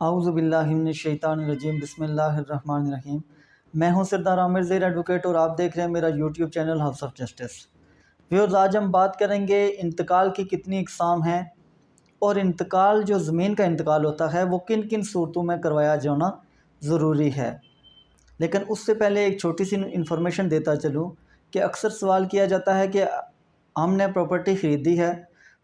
आऊज़ु बिल्लाहि मिनश शैतानिर रजीम बिस्मिल्लाहिर रहमानिर रहीम। मैं हूं सरदार आमिर ज़ैर एडवोकेट और आप देख रहे हैं मेरा YouTube channel house of justice. Viewers, आज हम बात करेंगे इंतकाल की कितनी इकसाम हैं और इंतकाल जो ज़मीन का इंतकाल होता है वो किन किन सूरतों में करवाया जाना ज़रूरी है। लेकिन उससे पहले एक छोटी सी इन्फॉर्मेशन देता चलूँ कि अक्सर सवाल किया जाता है कि हमने प्रॉपर्टी ख़रीदी है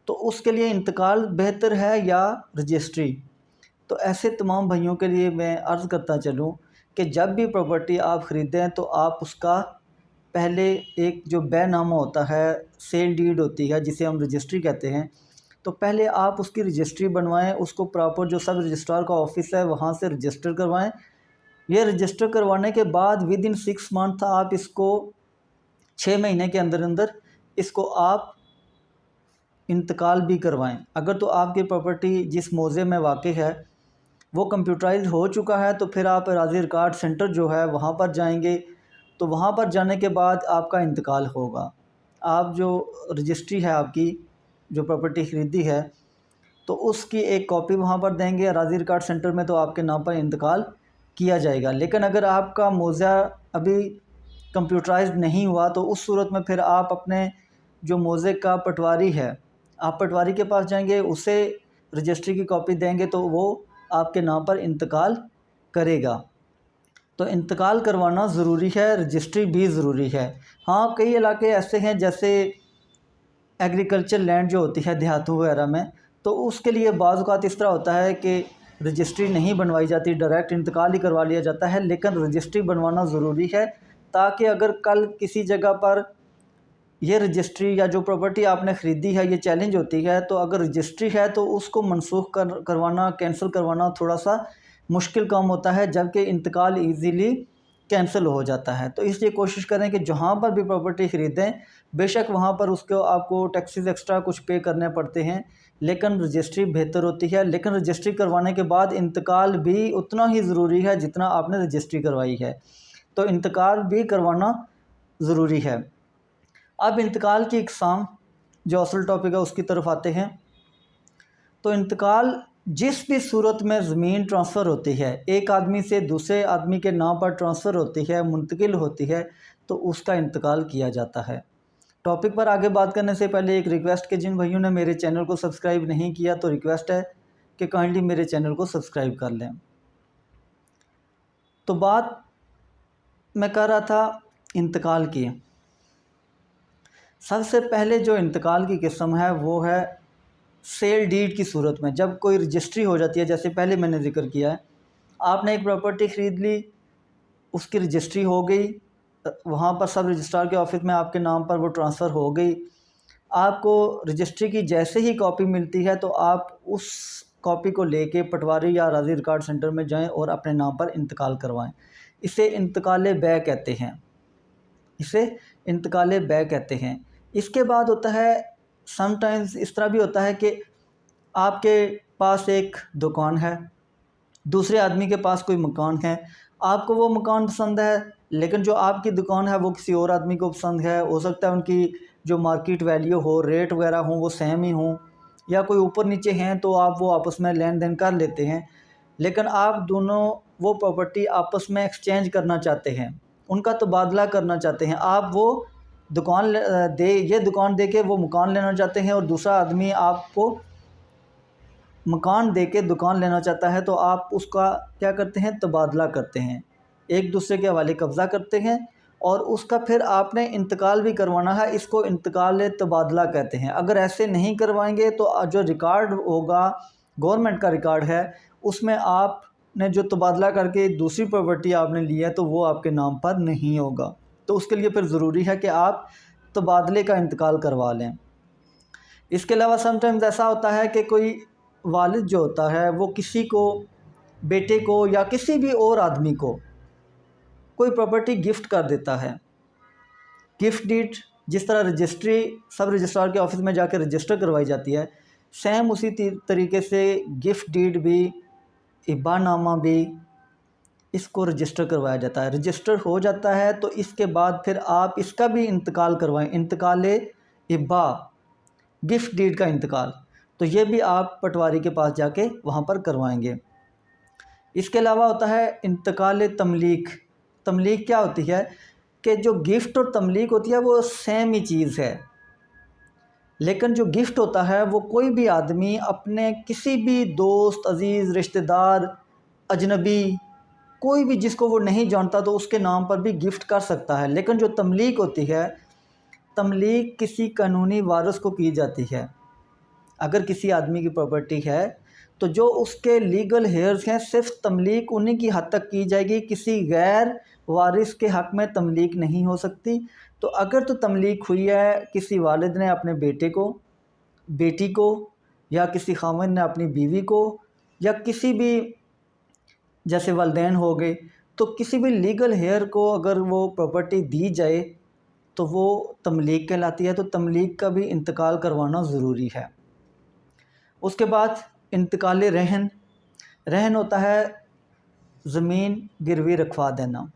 तो उसके लिए इंतकाल बेहतर है या रजिस्ट्री। तो ऐसे तमाम भाइयों के लिए मैं अर्ज़ करता चलूँ कि जब भी प्रॉपर्टी आप ख़रीदें तो आप उसका पहले एक जो बैनामा होता है, सेल डीड होती है जिसे हम रजिस्ट्री कहते हैं, तो पहले आप उसकी रजिस्ट्री बनवाएं, उसको प्रॉपर जो सब रजिस्ट्रार का ऑफ़िस है वहाँ से रजिस्टर करवाएं। ये रजिस्टर करवाने के बाद विद इन 6 मंथ आप इसको 6 महीने के अंदर अंदर इसको आप इंतकाल भी करवाएं। अगर तो आपकी प्रॉपर्टी जिस मौज़े में वाक़ई है वो कंप्यूटराइज़ हो चुका है तो फिर आप एराज़ी रिकॉर्ड सेंटर जो है वहाँ पर जाएंगे, तो वहाँ पर जाने के बाद आपका इंतकाल होगा। आप जो रजिस्ट्री है आपकी जो प्रॉपर्टी ख़रीदी है तो उसकी एक कॉपी वहाँ पर देंगे एराज़ी रिकॉर्ड सेंटर में, तो आपके नाम पर इंतकाल किया जाएगा। लेकिन अगर आपका मौज़ा अभी कंप्यूटराइज़ नहीं हुआ तो उस सूरत में फिर आप अपने जो मौज़े का पटवारी है, आप पटवारी के पास जाएंगे, उसे रजिस्ट्री की कॉपी देंगे तो वो आपके नाम पर इंतकाल करेगा। तो इंतकाल करवाना ज़रूरी है, रजिस्ट्री भी ज़रूरी है। हाँ, कई इलाके ऐसे हैं जैसे एग्रीकल्चर लैंड जो होती है देहातों वगैरह में, तो उसके लिए बाज़ औक़ात इस तरह होता है कि रजिस्ट्री नहीं बनवाई जाती, डायरेक्ट इंतकाल ही करवा लिया जाता है। लेकिन रजिस्ट्री बनवाना ज़रूरी है ताकि अगर कल किसी जगह पर ये रजिस्ट्री या जो प्रॉपर्टी आपने ख़रीदी है ये चैलेंज होती है, तो अगर रजिस्ट्री है तो उसको मनसूख करवाना, कैंसिल करवाना थोड़ा सा मुश्किल काम होता है, जबकि इंतकाल इजीली कैंसिल हो जाता है। तो इसलिए कोशिश करें कि जहाँ पर भी प्रॉपर्टी ख़रीदें, बेशक वहाँ पर उसको आपको टैक्सेस एक्स्ट्रा कुछ पे करने पड़ते हैं, लेकिन रजिस्ट्री बेहतर होती है। लेकिन रजिस्ट्री करवाने के बाद इंतकाल भी उतना ही ज़रूरी है जितना आपने रजिस्ट्री करवाई है, तो इंतकाल भी करवाना ज़रूरी है। अब इंतकाल की इकसाम जो असल टॉपिक है उसकी तरफ आते हैं। तो इंतकाल जिस भी सूरत में ज़मीन ट्रांसफ़र होती है, एक आदमी से दूसरे आदमी के नाम पर ट्रांसफ़र होती है, मुंतकिल होती है, तो उसका इंतकाल किया जाता है। टॉपिक पर आगे बात करने से पहले एक रिक्वेस्ट कि जिन भाइयों ने मेरे चैनल को सब्सक्राइब नहीं किया तो रिक्वेस्ट है कि काइंडली मेरे चैनल को सब्सक्राइब कर लें। तो बात मैं कर रहा था इंतकाल की। सबसे पहले जो इंतकाल की किस्म है वो है सेल डीड की सूरत में, जब कोई रजिस्ट्री हो जाती है। जैसे पहले मैंने ज़िक्र किया है, आपने एक प्रॉपर्टी ख़रीद ली, उसकी रजिस्ट्री हो गई, वहाँ पर सब रजिस्ट्रार के ऑफिस में आपके नाम पर वो ट्रांसफ़र हो गई। आपको रजिस्ट्री की जैसे ही कॉपी मिलती है तो आप उस कॉपी को लेके पटवारी या राज़ी रिकॉर्ड सेंटर में जाएं और अपने नाम पर इंतकाल करवाएं। इसे इंतकाल बै कहते हैं, इसे इंतकाल बै कहते हैं। इसके बाद होता है, समटाइम्स इस तरह भी होता है कि आपके पास एक दुकान है, दूसरे आदमी के पास कोई मकान है, आपको वो मकान पसंद है लेकिन जो आपकी दुकान है वो किसी और आदमी को पसंद है। हो सकता है उनकी जो मार्केट वैल्यू हो, रेट वगैरह हो वो सेम ही हों, या कोई ऊपर नीचे हैं, तो आप वो आपस में लेन देन कर लेते हैं। लेकिन आप दोनों वो प्रॉपर्टी आपस में एक्सचेंज करना चाहते हैं, उनका तबादला करना चाहते हैं। आप वो दुकान ये दुकान दे के वो मकान लेना चाहते हैं और दूसरा आदमी आपको मकान दे के दुकान लेना चाहता है, तो आप उसका क्या करते हैं, तबादला करते हैं, एक दूसरे के हवाले कब्ज़ा करते हैं और उसका फिर आपने इंतकाल भी करवाना है। इसको इंतकाल तबादला कहते हैं। अगर ऐसे नहीं करवाएंगे तो जो रिकॉर्ड होगा, गवर्नमेंट का रिकॉर्ड है, उसमें आपने जो तबादला करके दूसरी प्रॉपर्टी आपने ली है तो वो आपके नाम पर नहीं होगा। तो उसके लिए फिर ज़रूरी है कि आप तबादले का इंतकाल करवा लें। इसके अलावा समटाइम्स ऐसा होता है कि कोई वालिद जो होता है वो किसी को, बेटे को या किसी भी और आदमी को कोई प्रॉपर्टी गिफ्ट कर देता है। गिफ्ट डीड जिस तरह रजिस्ट्री सब रजिस्ट्रार के ऑफिस में जाकर रजिस्टर करवाई जाती है, सेम उसी तरीके से गिफ्ट डीड भी, इबानामा भी, इसको रजिस्टर करवाया जाता है। रजिस्टर हो जाता है तो इसके बाद फिर आप इसका भी इंतकाल करवाएं, इंतकाल इबा, गिफ्ट डीड का इंतकाल, तो ये भी आप पटवारी के पास जाके वहाँ पर करवाएंगे। इसके अलावा होता है इंतकाल तमलीक। तमलीक क्या होती है कि जो गिफ्ट और तमलीक होती है वो सेम ही चीज़ है, लेकिन जो गिफ्ट होता है वो कोई भी आदमी अपने किसी भी दोस्त, अज़ीज़, रिश्तेदार, अजनबी, कोई भी जिसको वो नहीं जानता तो उसके नाम पर भी गिफ्ट कर सकता है। लेकिन जो तमलीक होती है, तमलीक किसी कानूनी वारिस को की जाती है। अगर किसी आदमी की प्रॉपर्टी है तो जो उसके लीगल हेयर्स हैं सिर्फ तमलीक उन्हीं की हद तक की जाएगी, किसी गैर वारिस के हक़ में तमलीक नहीं हो सकती। तो अगर तो तमलीक हुई है किसी वालिद ने अपने बेटे को, बेटी को, या किसी खाविंद ने अपनी बीवी को, या किसी भी जैसे वालिदैन हो गए, तो किसी भी लीगल हेयर को अगर वो प्रॉपर्टी दी जाए तो वो तमलीक कहलाती है। तो तमलीक का भी इंतकाल करवाना ज़रूरी है। उसके बाद इंतकाल रहन। रहन होता है ज़मीन गिरवी रखवा देना।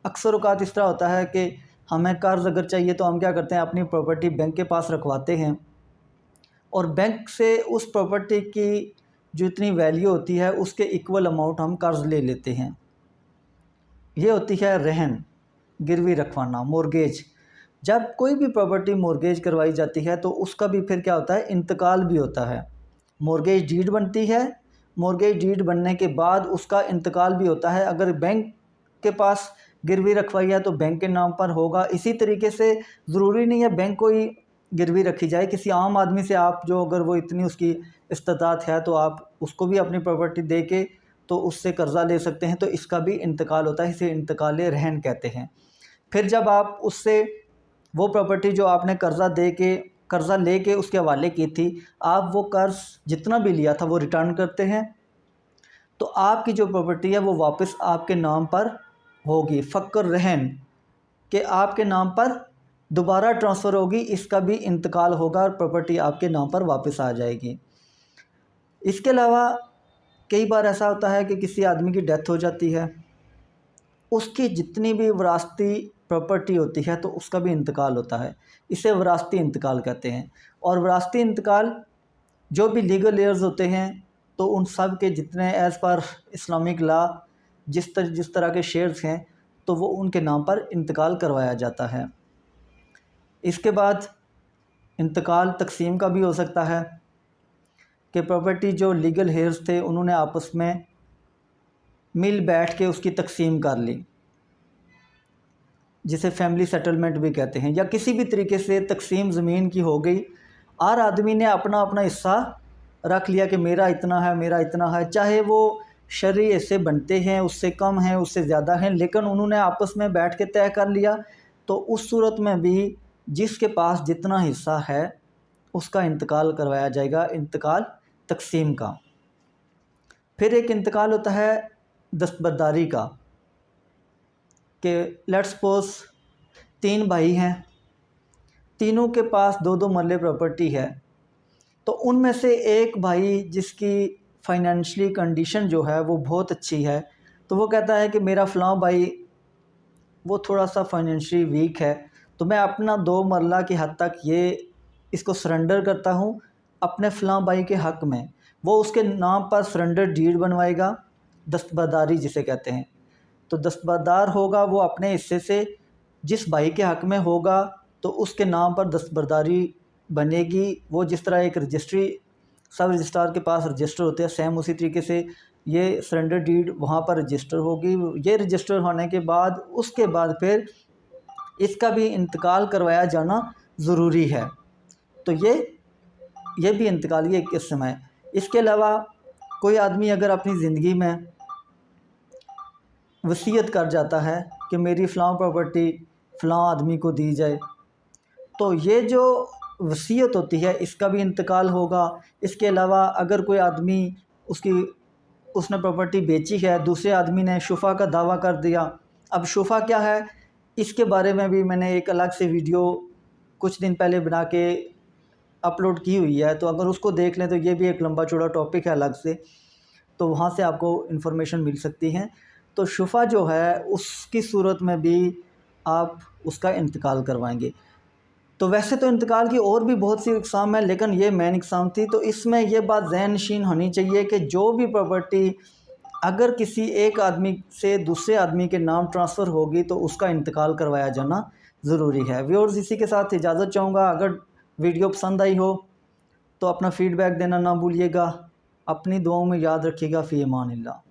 अक्सर औक़ात इस तरह होता है कि हमें कर्ज़ अगर चाहिए तो हम क्या करते हैं, अपनी प्रॉपर्टी बैंक के पास रखवाते हैं और बैंक से उस प्रॉपर्टी की जो इतनी वैल्यू होती है उसके इक्वल अमाउंट हम कर्ज़ ले लेते हैं। ये होती है रहन, गिरवी रखवाना, मोर्गेज। जब कोई भी प्रॉपर्टी मोर्गेज करवाई जाती है तो उसका भी फिर क्या होता है, इंतकाल भी होता है। मोर्गेज डीड बनती है, मोर्गेज डीड बनने के बाद उसका इंतकाल भी होता है। अगर बैंक के पास गिरवी रखवाई है तो बैंक के नाम पर होगा। इसी तरीके से ज़रूरी नहीं है बैंक को ही गिरवी रखी जाए, किसी आम आदमी से आप जो अगर वो इतनी उसकी इस्तात है तो आप उसको भी अपनी प्रॉपर्टी दे के तो उससे कर्ज़ा ले सकते हैं। तो इसका भी इंतकाल होता है, इसे इंतकाल रहन कहते हैं। फिर जब आप उससे वो प्रॉपर्टी जो आपने कर्ज़ा ले के उसके हवाले की थी, आप वो कर्ज़ जितना भी लिया था वो रिटर्न करते हैं तो आपकी जो प्रॉपर्टी है वो वापस आपके नाम पर होगी। फ़क्र रहन कि आपके नाम पर दोबारा ट्रांसफ़र होगी, इसका भी इंतकाल होगा और प्रॉपर्टी आपके नाम पर वापस आ जाएगी। इसके अलावा कई बार ऐसा होता है कि किसी आदमी की डेथ हो जाती है, उसकी जितनी भी विरासती प्रॉपर्टी होती है तो उसका भी इंतकाल होता है। इसे विरासती इंतकाल कहते हैं। और विरासती इंतकाल जो भी लीगल हेयर्स होते हैं तो उन सब के जितने एज़ पर इस्लामिक लॉ जिस तरह के शेयर्स हैं तो वो उनके नाम पर इंतकाल करवाया जाता है। इसके बाद इंतकाल तकसीम का भी हो सकता है कि प्रॉपर्टी जो लीगल हेयर्स थे उन्होंने आपस में मिल बैठ के उसकी तकसीम कर ली, जिसे फैमिली सेटलमेंट भी कहते हैं, या किसी भी तरीके से तकसीम ज़मीन की हो गई। हर आदमी ने अपना अपना हिस्सा रख लिया कि मेरा इतना है, मेरा इतना है, चाहे वो शरई हिस्से बनते हैं, उससे कम हैं, उससे ज़्यादा हैं, लेकिन उन्होंने आपस में बैठ के तय कर लिया। तो उस सूरत में भी जिसके पास जितना हिस्सा है उसका इंतकाल करवाया जाएगा, इंतकाल तकसीम का। फिर एक इंतकाल होता है दस्तबरदारी का कि लेट्स सपोज 3 भाई हैं, तीनों के पास 2-2 मरले प्रॉपर्टी है। तो उनमें से एक भाई जिसकी फाइनेंशियली कंडीशन जो है वो बहुत अच्छी है, तो वो कहता है कि मेरा फ़लाँ भाई वो थोड़ा सा फाइनेंशियली वीक है, तो मैं अपना 2 मरला की हद तक इसको सरेंडर करता हूँ अपने फ़लाँ भाई के हक़ में। वो उसके नाम पर सरेंडर डीड बनवाएगा, दस्तबरदारी जिसे कहते हैं। तो दस्तबरदार होगा वो अपने हिस्से से जिस भाई के हक़ में होगा तो उसके नाम पर दस्तबरदारी बनेगी। वो जिस तरह एक रजिस्ट्री सब रजिस्ट्रार के पास रजिस्टर होते हैं, सेम उसी तरीके से ये सरेंडर डीड वहाँ पर रजिस्टर होगी। ये रजिस्टर होने के बाद उसके बाद फिर इसका भी इंतकाल करवाया जाना ज़रूरी है। तो ये भी इंतकाल ये किस्म है। इसके अलावा कोई आदमी अगर अपनी ज़िंदगी में वसीयत कर जाता है कि मेरी फ़लाँ प्रॉपर्टी फ़लाँ आदमी को दी जाए, तो ये जो वसीयत होती है इसका भी इंतकाल होगा। इसके अलावा अगर कोई आदमी उसने प्रॉपर्टी बेची है, दूसरे आदमी ने शुफ़ा का दावा कर दिया। अब शुफ़ा क्या है, इसके बारे में भी मैंने एक अलग से वीडियो कुछ दिन पहले बना के अपलोड की हुई है, तो अगर उसको देख लें तो ये भी एक लंबा चौड़ा टॉपिक है अलग से, तो वहाँ से आपको इन्फॉर्मेशन मिल सकती है। तो शुफ़ा जो है उसकी सूरत में भी आप उसका इंतकाल करवाएंगे। तो वैसे तो इंतकाल की और भी बहुत सी इक़साम है, लेकिन ये मेन इक़साम थी। तो इसमें यह बात ज़हन नशीन होनी चाहिए कि जो भी प्रॉपर्टी अगर किसी एक आदमी से दूसरे आदमी के नाम ट्रांसफ़र होगी तो उसका इंतकाल करवाया जाना ज़रूरी है। व्यूअर्स, इसी के साथ इजाज़त चाहूँगा। अगर वीडियो पसंद आई हो तो अपना फ़ीडबैक देना ना भूलिएगा। अपनी दुआओं में याद रखिएगा। फ़ी अमान अल्लाह।